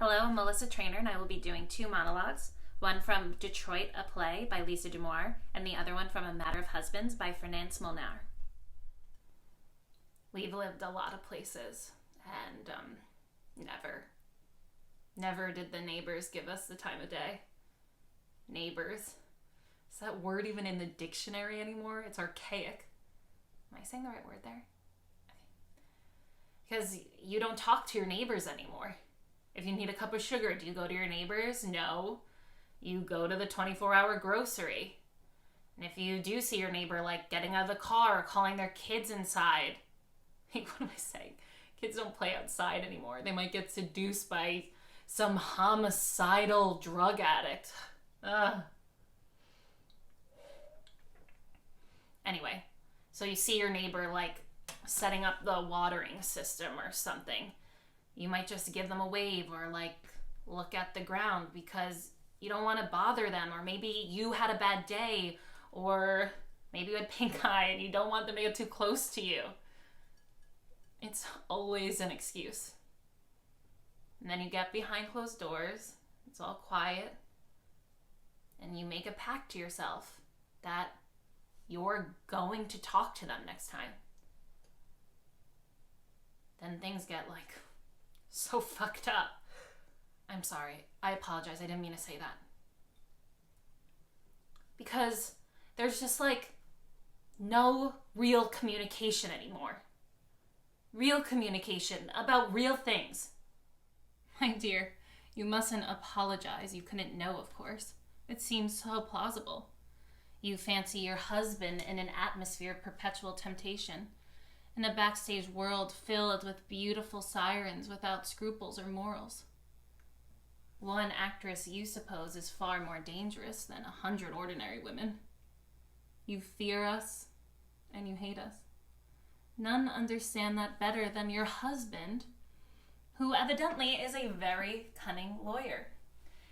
Hello, I'm Melissa Trainor, and I will be doing two monologues. One from Detroit, a Play by Lisa Dumour, and the other one from A Matter of Husbands by Fernand Smolnar. We've lived a lot of places, and never did the neighbors give us the time of day. Neighbors. Is that word even in the dictionary anymore? It's archaic. Am I saying the right word there? Because you don't talk to your neighbors anymore. If you need a cup of sugar, do you go to your neighbors? No. You go to the 24-hour grocery. And if you do see your neighbor, getting out of the car or calling their kids inside, what am I saying? Kids don't play outside anymore. They might get seduced by some homicidal drug addict. Ugh. Anyway, so you see your neighbor, setting up the watering system or something. You might just give them a wave or look at the ground because you don't want to bother them, or maybe you had a bad day, or maybe you had pink eye and you don't want them to get too close to you. It's always an excuse. And then you get behind closed doors, it's all quiet, and you make a pact to yourself that you're going to talk to them next time. Then things get so fucked up. I'm sorry. I apologize. I didn't mean to say that. Because there's just no real communication anymore. Real communication about real things. My dear, you mustn't apologize. You couldn't know, of course. It seems so plausible. You fancy your husband in an atmosphere of perpetual temptation, in a backstage world filled with beautiful sirens without scruples or morals. One actress you suppose is far more dangerous than 100 ordinary women. You fear us, and you hate us. None understand that better than your husband, who evidently is a very cunning lawyer.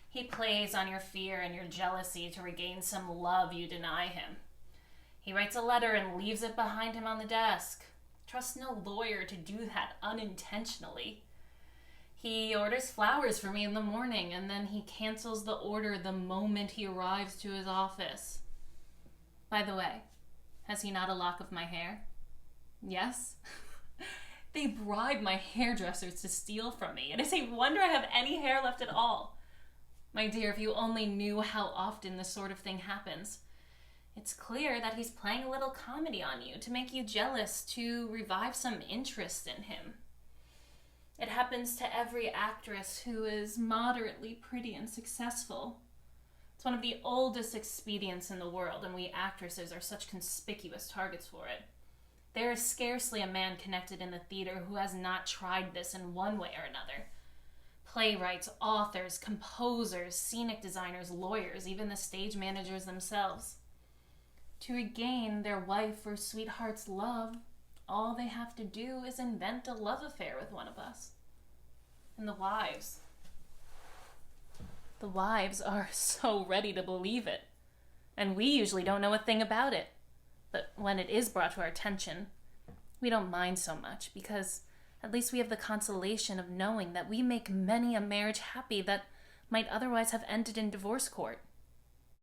He plays on your fear and your jealousy to regain some love you deny him. He writes a letter and leaves it behind him on the desk. Trust no lawyer to do that unintentionally. He orders flowers for me in the morning, and then he cancels the order the moment he arrives to his office. By the way, has he not a lock of my hair? Yes? They bribe my hairdressers to steal from me. It is a wonder I have any hair left at all. My dear, if you only knew how often this sort of thing happens. It's clear that he's playing a little comedy on you to make you jealous, to revive some interest in him. It happens to every actress who is moderately pretty and successful. It's one of the oldest expedients in the world, and we actresses are such conspicuous targets for it. There is scarcely a man connected in the theater who has not tried this in one way or another. Playwrights, authors, composers, scenic designers, lawyers, even the stage managers themselves. To regain their wife or sweetheart's love, all they have to do is invent a love affair with one of us. And the wives are so ready to believe it. And we usually don't know a thing about it. But when it is brought to our attention, we don't mind so much, because at least we have the consolation of knowing that we make many a marriage happy that might otherwise have ended in divorce court.